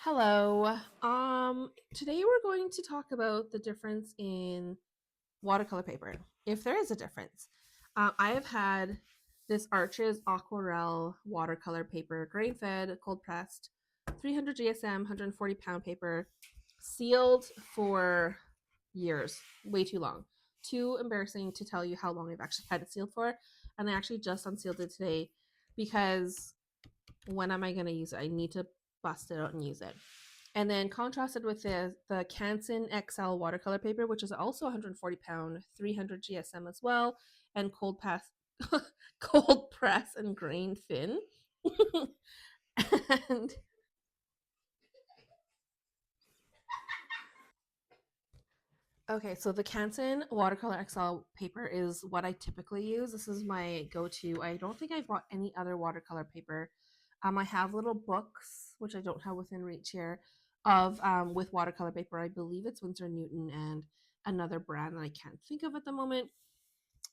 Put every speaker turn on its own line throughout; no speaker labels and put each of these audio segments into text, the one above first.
Hello. Today we're going to talk about the difference in watercolor paper, if there is a difference. I have had this Arches Aquarelle watercolor paper, grain fed, cold pressed, 300 GSM, 140-pound paper, sealed for years, way too long. Too embarrassing to tell you how long I've actually had it sealed for. And I actually just unsealed it today because when am I going to use it? I need to bust it out and use it. And then contrasted with the Canson XL watercolor paper, which is also 140-pound, 300 GSM as well, and cold press and grain thin. And okay, so the Canson watercolor XL paper is what I typically use. This is my go-to. I don't think I've bought any other watercolor paper. I have little books, which I don't have within reach here, of with watercolor paper. I believe it's Winsor Newton and another brand that I can't think of at the moment.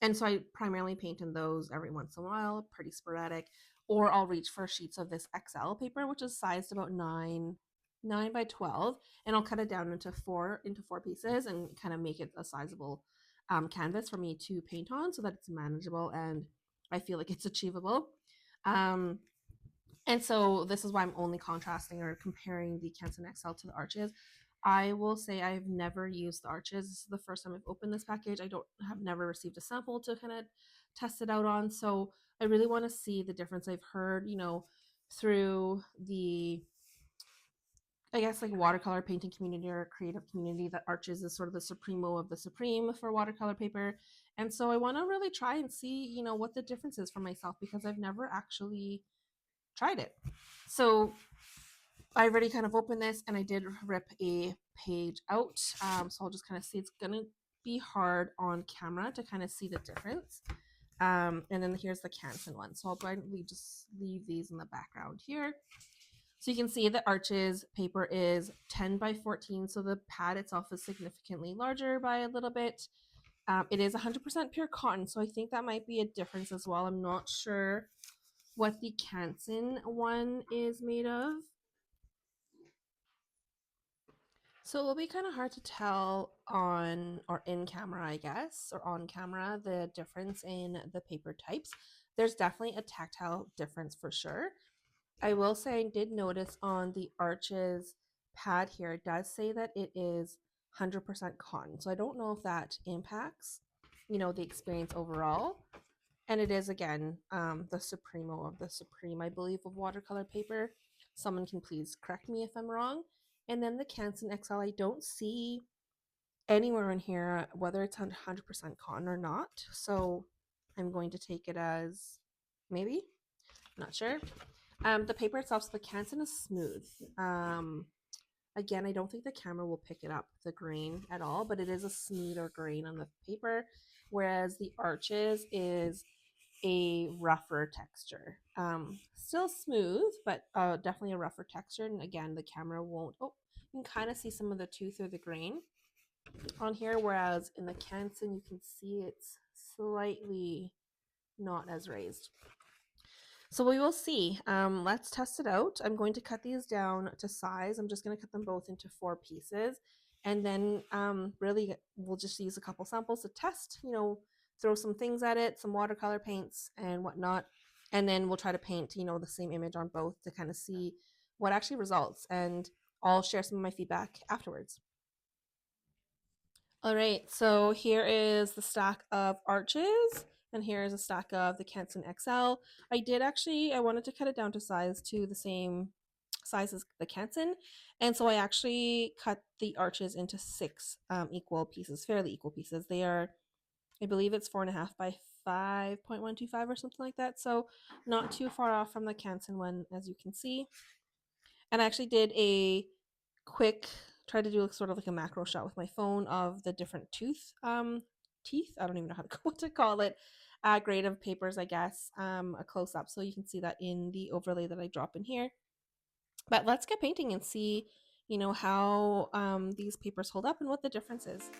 And so I primarily paint in those every once in a while, pretty sporadic. Or I'll reach for sheets of this XL paper, which is sized about 9 by 12, and I'll cut it down into four pieces and kind of make it a sizable canvas for me to paint on so that it's manageable and I feel like it's achievable. Um, and so this is why I'm only contrasting or comparing the Canson XL to the Arches. I will say I've never used the Arches. This is the first time I've opened this package. I don't have never received a sample to kind of test it out on. So I really want to see the difference. I've heard, through the I guess like watercolor painting community or creative community that Arches is sort of the supremo of the supreme for watercolor paper. And so I want to really try and see, what the difference is for myself because I've never actually tried it. So I already kind of opened this and I did rip a page out. So I'll just kind of see it's going to be hard on camera to kind of see the difference. And then here's the Canson one. So I'll probably just leave these in the background here. So you can see the Arches paper is 10 by 14. So the pad itself is significantly larger by a little bit. It is 100% pure cotton. So I think that might be a difference as well. I'm not sure what the Canson one is made of. So it will be kind of hard to tell on or in camera, I guess, or on camera, the difference in the paper types. There's definitely a tactile difference for sure. I will say I did notice on the Arches pad here, it does say that it is 100% cotton. So I don't know if that impacts, the experience overall. And it is, again, the supremo of the supreme, I believe, of watercolor paper. Someone can please correct me if I'm wrong. And then the Canson XL, I don't see anywhere in here whether it's 100% cotton or not. So I'm going to take it as maybe, not sure. The paper itself, so the Canson is smooth. Again, I don't think the camera will pick it up, the grain at all, but it is a smoother grain on the paper, whereas the Arches is a rougher texture. Still smooth, but definitely a rougher texture. And again, the camera won't. Oh, you can kind of see some of the tooth or the grain on here, whereas in the Canson, you can see it's slightly not as raised. So we will see. Let's test it out. I'm going to cut these down to size. I'm just going to cut them both into 4 pieces. And then really we'll just use a couple samples to test, throw some things at it, some watercolor paints and whatnot. And then we'll try to paint, the same image on both to kind of see what actually results. And I'll share some of my feedback afterwards. All right, so here is the stack of Arches, and here is a stack of the Canson XL. I wanted to cut it down to size to the same size as the Canson, and so I actually cut the Arches into 6 fairly equal pieces. They are, I believe it's 4.5 by 5.125 or something like that, so not too far off from the Canson one, as you can see. And I actually did a quick try to do sort of like a macro shot with my phone of the different teeth. I don't even know how to what to call it. Grade of papers, I guess. A close up, so you can see that in the overlay that I drop in here. But let's get painting and see, how these papers hold up and what the difference is.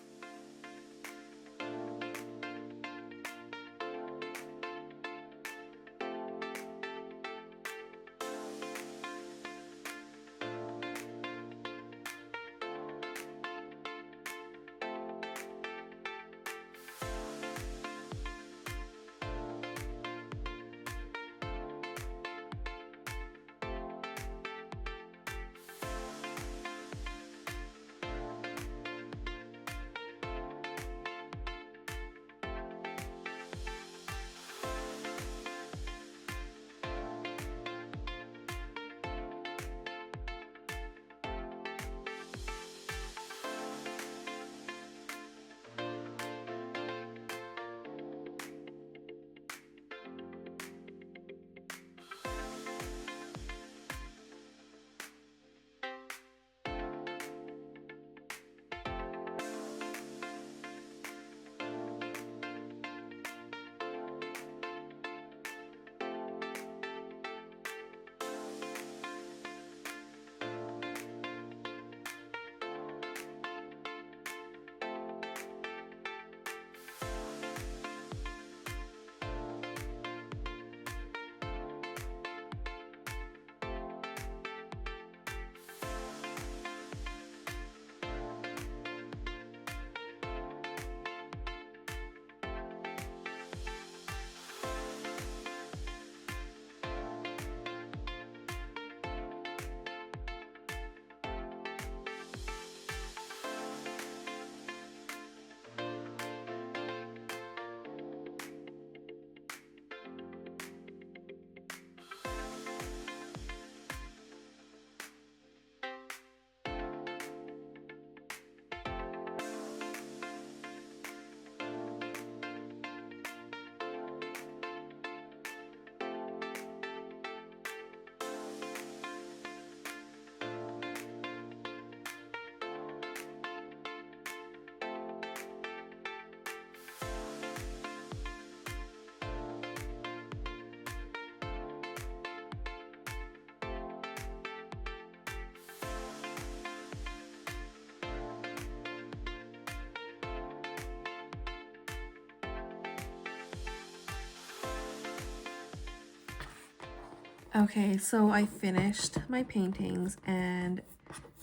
Okay, so I finished my paintings, and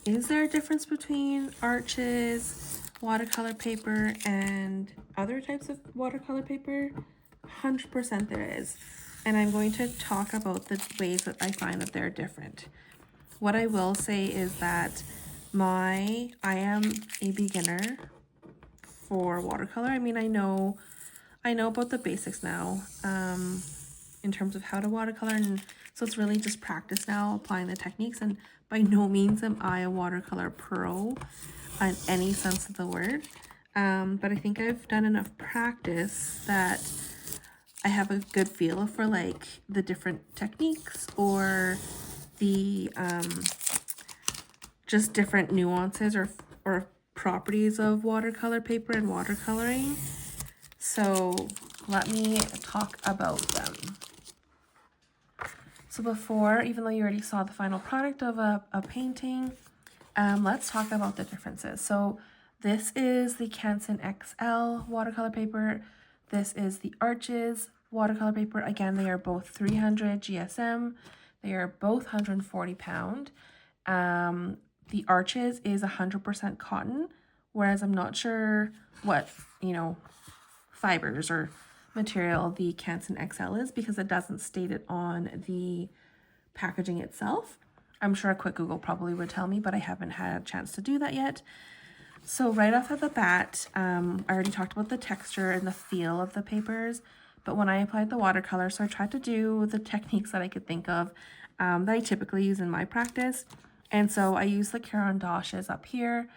is there a difference between arches, watercolor paper, and other types of watercolor paper? 100% there is. And I'm going to talk about the ways that I find that they're different. What I will say is that I am a beginner for watercolor. I mean, I know about the basics now, in terms of how to watercolor, and so it's really just practice now, applying the techniques, and by no means am I a watercolor pro in any sense of the word. But I think I've done enough practice that I have a good feel for like the different techniques or the just different nuances or properties of watercolor paper and watercoloring. So let me talk about them. So before, even though you already saw the final product of a painting, let's talk about the differences. So this is the Canson XL watercolor paper. This is the Arches watercolor paper. Again, they are both 300 GSM. They are both 140 pound. The Arches is 100% cotton, whereas I'm not sure what, fibers or material the Canson XL is, because it doesn't state it on the packaging itself. I'm sure a quick Google probably would tell me, but I haven't had a chance to do that yet. So right off of the bat, I already talked about the texture and the feel of the papers, but when I applied the watercolor, so I tried to do the techniques that I could think of that I typically use in my practice. And so I use the Caran d'Aches up here.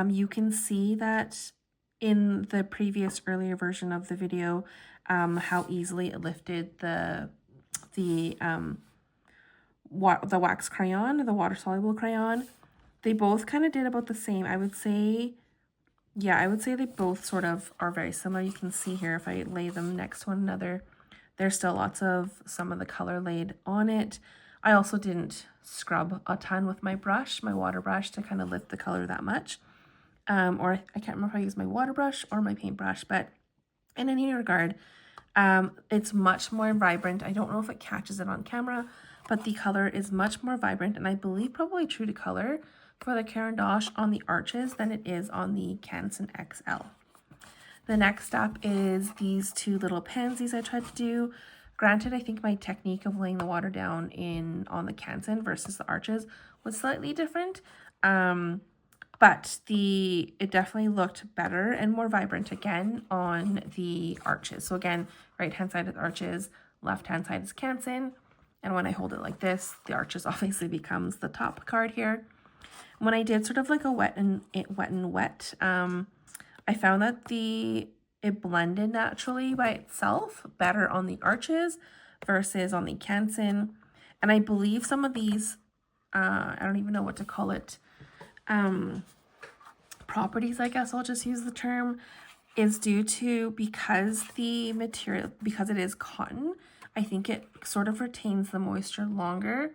You can see that in the previous earlier version of the video, how easily it lifted the wax crayon, the water soluble crayon. They both kind of did about the same. I would say they both sort of are very similar. You can see here if I lay them next to one another, there's still lots of some of the color laid on it. I also didn't scrub a ton with my brush, my water brush, to kind of lift the color that much. Or I can't remember if I used my water brush or my paintbrush, but in any regard, it's much more vibrant. I don't know if it catches it on camera, but the color is much more vibrant, and I believe probably true to color for the Caran d'Ache on the Arches than it is on the Canson XL. The next step is these two little pansies I tried to do. Granted, I think my technique of laying the water down on the Canson versus the Arches was slightly different, but it definitely looked better and more vibrant again on the Arches. So again, right-hand side is Arches, left-hand side is Canson. And when I hold it like this, the Arches obviously becomes the top card here. When I did sort of like a wet and wet, I found that it blended naturally by itself better on the Arches versus on the Canson. And I believe some of these, I don't even know what to call it, properties, I guess I'll just use the term, is due to because the material, because it is cotton, I think it sort of retains the moisture longer,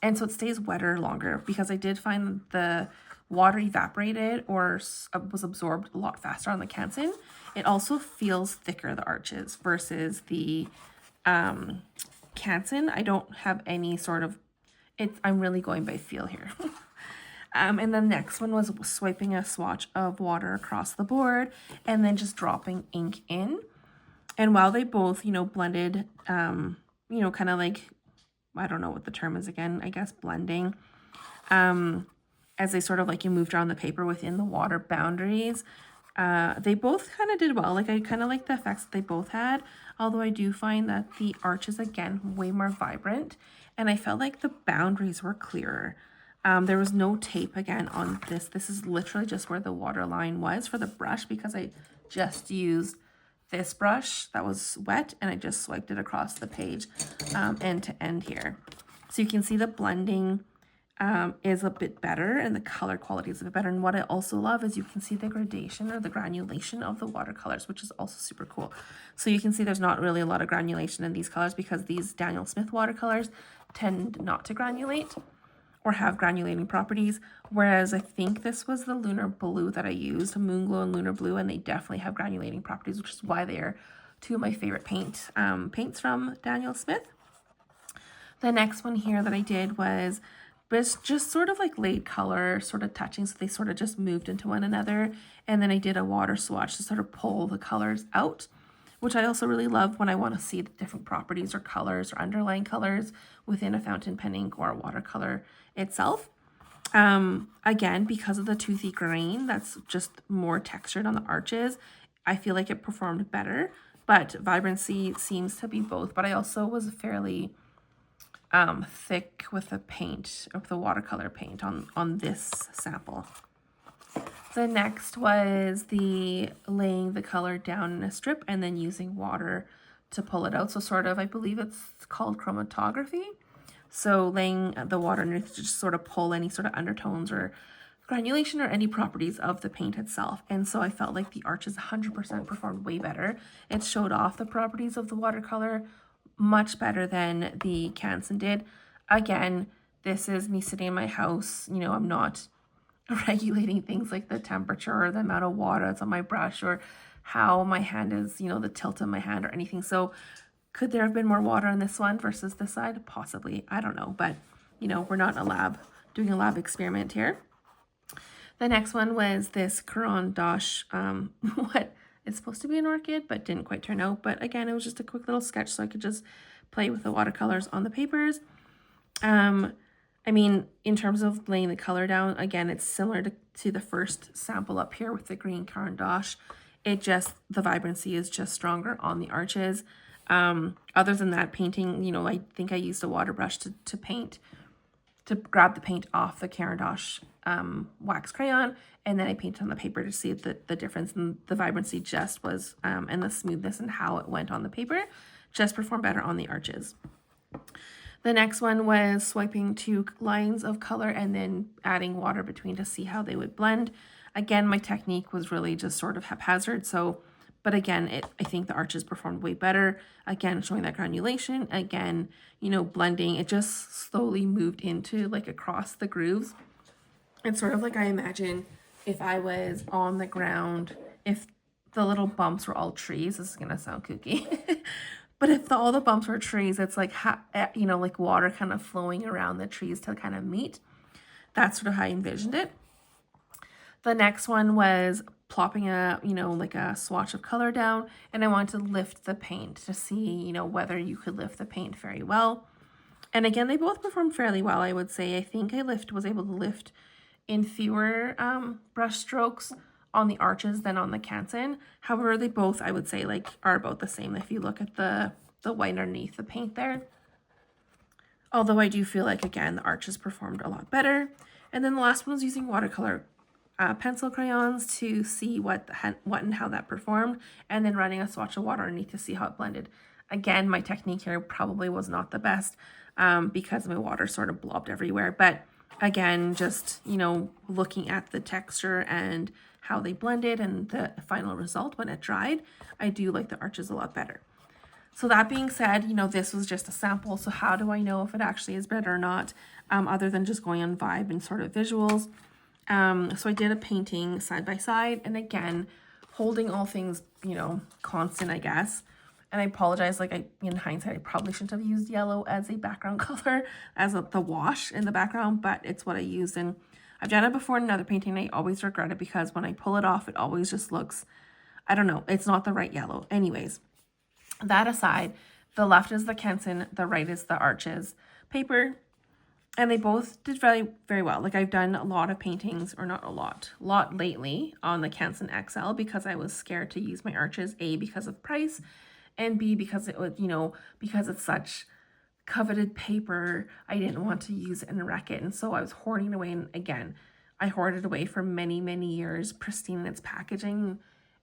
and so it stays wetter longer, because I did find the water evaporated or was absorbed a lot faster on the Canson. It also feels thicker, the Arches, versus the Canson. I don't have any sort of, I'm really going by feel here. And the next one was swiping a swatch of water across the board and then just dropping ink in. And while they both, blended, kind of like, I don't know what the term is again, I guess blending, as they sort of like you moved around the paper within the water boundaries, they both kind of did well. Like I kind of like the effects that they both had, although I do find that the Arches, again, way more vibrant, and I felt like the boundaries were clearer. There was no tape again on this. This is literally just where the water line was for the brush, because I just used this brush that was wet and I just swiped it across the page end to end here. So you can see the blending is a bit better and the color quality is a bit better. And what I also love is you can see the gradation or the granulation of the watercolors, which is also super cool. So you can see there's not really a lot of granulation in these colors, because these Daniel Smith watercolors tend not to granulate or have granulating properties, whereas I think this was the Lunar Blue that I used, Moonglow and Lunar Blue, and they definitely have granulating properties, which is why they are two of my favorite paints from Daniel Smith. The next one here that I did was just sort of like laid color, sort of touching, so they sort of just moved into one another. And then I did a water swatch to sort of pull the colors out, which I also really love when I want to see the different properties or colors or underlying colors within a fountain pen ink or a watercolor itself. Again, because of the toothy grain, that's just more textured on the arches, I feel like it performed better, but vibrancy seems to be both. But I also was fairly thick with the paint, of the watercolor paint on this sample. The next was the laying the color down in a strip and then using water to pull it out. So sort of, I believe it's called chromatography. So laying the water underneath to just sort of pull any sort of undertones or granulation or any properties of the paint itself. And so I felt like the arches 100% performed way better. It showed off the properties of the watercolor much better than the Canson did. Again, this is me sitting in my house. You know, I'm not regulating things like the temperature or the amount of water that's on my brush or how my hand is, you know, the tilt of my hand or anything. So could there have been more water on this one versus this side? Possibly. I don't know. But, you know, we're not in a lab doing a lab experiment here. The next one was this Caran d'Ache, what is supposed to be an orchid, but didn't quite turn out. But again, it was just a quick little sketch so I could just play with the watercolors on the papers. I mean, in terms of laying the color down, again, it's similar to the first sample up here with the green Caran d'Ache. It just, the vibrancy is just stronger on the arches. Other than that, painting, you know, I think I used a water brush to paint, to grab the paint off the Caran d'Ache wax crayon, and then I painted on the paper to see the difference, and the vibrancy just was, and the smoothness and how it went on the paper just performed better on the arches. The next one was swiping 2 lines of color and then adding water between to see how they would blend. Again, my technique was really just sort of haphazard. So, but again, I think the arches performed way better. Again, showing that granulation. Again, you know, blending. It just slowly moved into like across the grooves. It's sort of like I imagine if I was on the ground, if the little bumps were all trees. This is going to sound kooky. But if all the bumps were trees, it's like, you know, like water kind of flowing around the trees to kind of meet. That's sort of how I envisioned it. The next one was plopping a, you know, like a swatch of color down. And I wanted to lift the paint to see, you know, whether you could lift the paint very well. And again, they both performed fairly well, I would say. I think I was able to lift in fewer brush strokes on the arches than on the Canson. However, they both, I would say, like, are about the same if you look at the white underneath the paint there. Although I do feel like, again, the arches performed a lot better. And then the last one was using watercolor pencil crayons to see what and how that performed, and then running a swatch of water underneath to see how it blended. Again, my technique here probably was not the best because my water sort of blobbed everywhere. But again, just, you know, looking at the texture and how they blended and the final result when it dried, I do like the arches a lot better. So that being said, you know, this was just a sample. So how do I know if it actually is better or not, other than just going on vibe and sort of visuals? So I did a painting side by side, and again, holding all things, you know, constant, I guess. And I apologize, like in hindsight, I probably shouldn't have used yellow as a background color, as the wash in the background, but it's what I used. And I've done it before in another painting, and I always regret it because when I pull it off, it always just looks, I don't know, it's not the right yellow. Anyways, that aside, the left is the Canson, the right is the Arches paper, and they both did very, very well. Like, I've done a lot of paintings, or not a lot lately on the Canson XL because I was scared to use my Arches, A, because of price, and B, because it would, you know, because it's such coveted paper, I didn't want to use it and wreck it. And so I was hoarding away. And again, I hoarded away for many, many years, pristine in its packaging.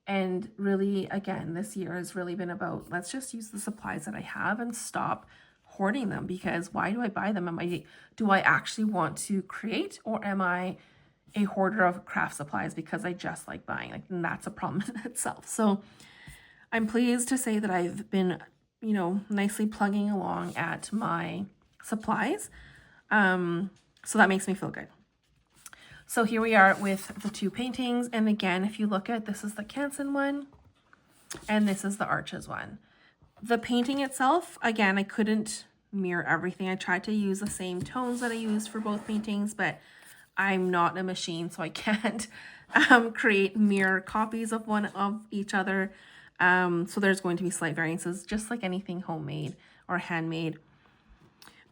And really, again, this year has really been about, let's just use the supplies that I have and stop hoarding them, because why do I buy them? Do I actually want to create, or am I a hoarder of craft supplies because I just like buying? Like, and that's a problem in itself. So I'm pleased to say that I've been, you know, nicely plugging along at my supplies. So that makes me feel good. So here we are with the two paintings. And again, if you look at, this is the Canson one, and this is the Arches one. The painting itself, again, I couldn't mirror everything. I tried to use the same tones that I used for both paintings, but I'm not a machine, so I can't create mirror copies of one of each other. So there's going to be slight variances, just like anything homemade or handmade.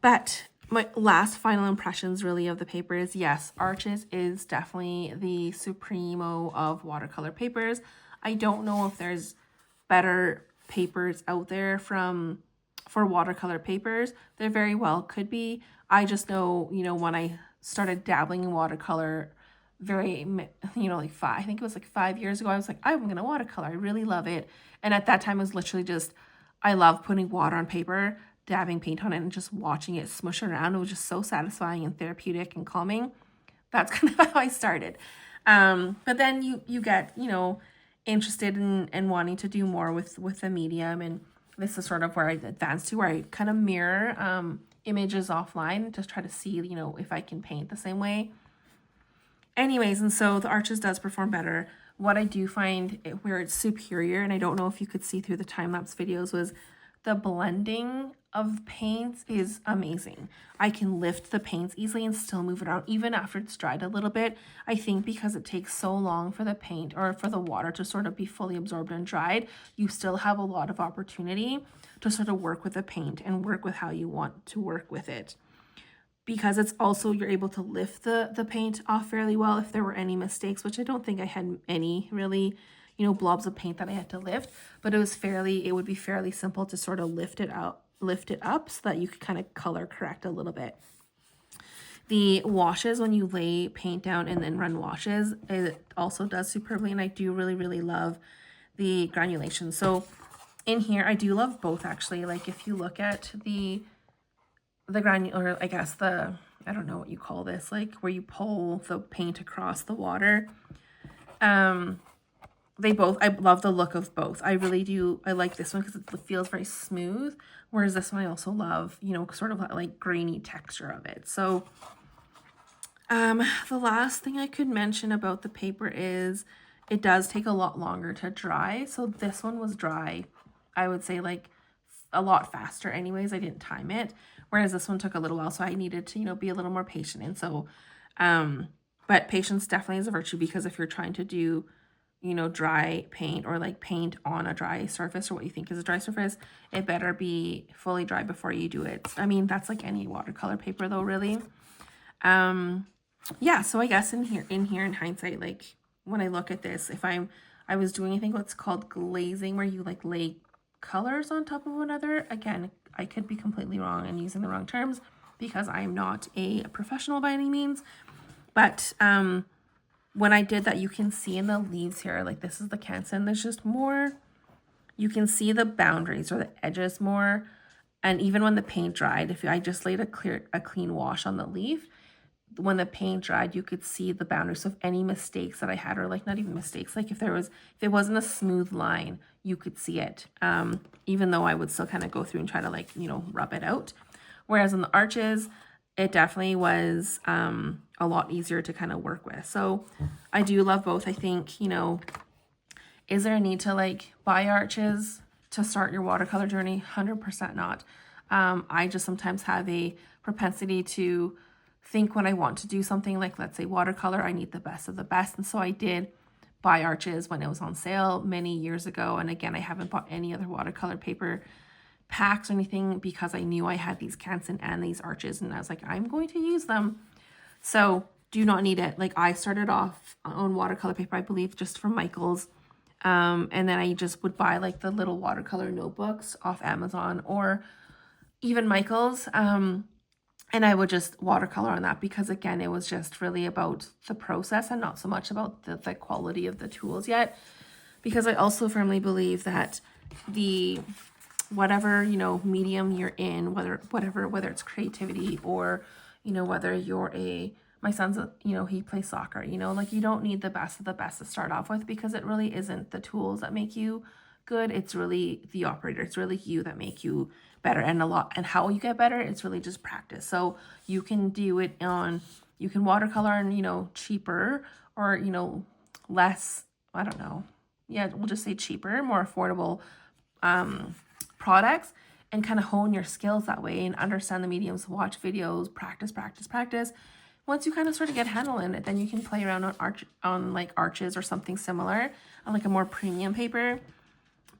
But my last final impressions really of the paper is, yes, Arches is definitely the supremo of watercolor papers. I don't know if there's better papers out there for watercolor papers. There very well could be. I just know, when I started dabbling in watercolor I think it was like 5 years ago, I was like, I'm gonna watercolor. I really love it. And at that time it was literally just, I love putting water on paper, dabbing paint on it, and just watching it smush around. It was just so satisfying and therapeutic and calming. That's kind of how I started. But then you get, interested in wanting to do more with the medium, and this is sort of where I advanced to, where I kind of mirror images offline, just try to see, if I can paint the same way. Anyways, and so the Arches does perform better. What I do find where it's superior, and I don't know if you could see through the time-lapse videos, was the blending of paints is amazing. I can lift the paints easily and still move it around, even after it's dried a little bit. I think because it takes so long for the paint or for the water to sort of be fully absorbed and dried, you still have a lot of opportunity to sort of work with the paint and work with how you want to work with it. Because it's also, you're able to lift the paint off fairly well if there were any mistakes, which I don't think I had any really, blobs of paint that I had to lift, but it would be fairly simple to sort of lift it up so that you could kind of color correct a little bit. The washes, when you lay paint down and then run washes, it also does superbly, and I do really, really love the granulation. So in here, I do love both actually. Like if you look at the granular, I guess I don't know what you call this, like where you pull the paint across the water. I love the look of both. I really do. I like this one because it feels very smooth, whereas this one I also love, sort of like grainy texture of it. So the last thing I could mention about the paper is it does take a lot longer to dry. So this one was dry, I would say, like a lot faster anyways. I didn't time it, whereas this one took a little while, so I needed to be a little more patient. And so but patience definitely is a virtue, because if you're trying to do dry paint, or like paint on a dry surface, or what you think is a dry surface, it better be fully dry before you do it. I mean, that's like any watercolor paper though, really. Yeah, so I guess in here in hindsight, like when I look at this, if I was doing, I think what's called glazing, where you like lay colors on top of one another. Again, I could be completely wrong and using the wrong terms, because I am not a professional by any means. But when I did that, you can see in the leaves here, like this is the Canson, there's just more, you can see the boundaries or the edges more. And even when the paint dried, if I just laid a clean wash on the leaf, when the paint dried, you could see the boundaries of any mistakes that I had, or like not even mistakes, like if it wasn't a smooth line, you could see it, even though I would still kind of go through and try to like, rub it out. Whereas on the Arches, it definitely was a lot easier to kind of work with. So I do love both. I think, is there a need to like buy Arches to start your watercolor journey? 100% not. I just sometimes have a propensity to think when I want to do something like, let's say watercolor, I need the best of the best. And so I did buy Arches when it was on sale many years ago. And again, I haven't bought any other watercolor paper packs or anything, because I knew I had these Canson and these Arches, and I was like, I'm going to use them. So do not need it. Like I started off on watercolor paper, I believe, just from Michael's. And then I just would buy like the little watercolor notebooks off Amazon or even Michael's. And I would just watercolor on that, because again, it was just really about the process and not so much about the quality of the tools yet. Because I also firmly believe that whatever, medium you're in, whether it's creativity or, whether you're my son's, he plays soccer, like you don't need the best of the best to start off with, because it really isn't the tools that make you good. It's really the operator. It's really you that make you better. And how you get better, it's really just practice. So you can do it you can watercolor on, cheaper or, less, I don't know. Yeah, we'll just say cheaper, more affordable, products. and kind of hone your skills that way and understand the mediums, watch videos, practice. Once you kind of sort of get a handle in it, then you can play around on like arches or something similar on like a more premium paper.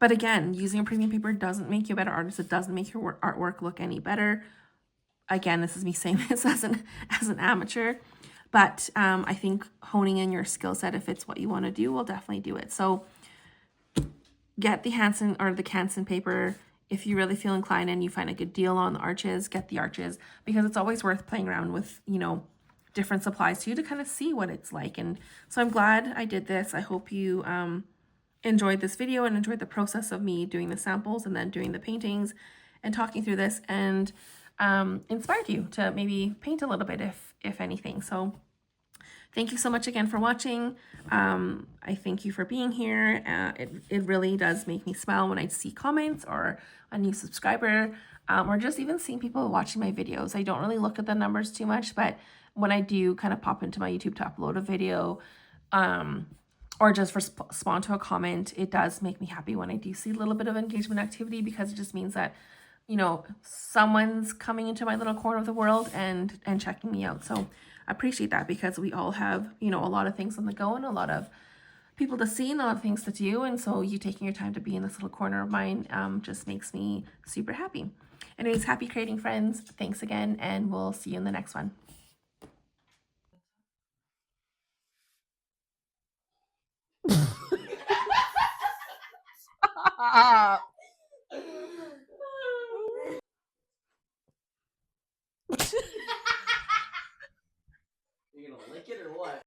But again, using a premium paper doesn't make you a better artist. It doesn't make your artwork look any better. Again, this is me saying this as an amateur, but I think honing in your skill set, if it's what you want to do, will definitely do it. So get the Hansen or the Canson paper. If you really feel inclined and you find a good deal on the arches, get the arches, because it's always worth playing around with, you know, different supplies too, to kind of see what it's like. And so I'm glad I did this. I hope you enjoyed this video and enjoyed the process of me doing the samples and then doing the paintings and talking through this, and inspired you to maybe paint a little bit, if anything. So thank you so much again for watching. I thank you for being here. It really does make me smile when I see comments or a new subscriber, or just even seeing people watching my videos. I don't really look at the numbers too much, but when I do kind of pop into my YouTube to upload a video, or just respond to a comment, it does make me happy when I do see a little bit of engagement activity, because it just means that, you know, someone's coming into my little corner of the world and checking me out. So I appreciate that, because we all have, you know, a lot of things on the go and a lot of people to see and a lot of things to do. And so you taking your time to be in this little corner of mine just makes me super happy. Anyways, happy creating, friends. Thanks again, and we'll see you in the next one.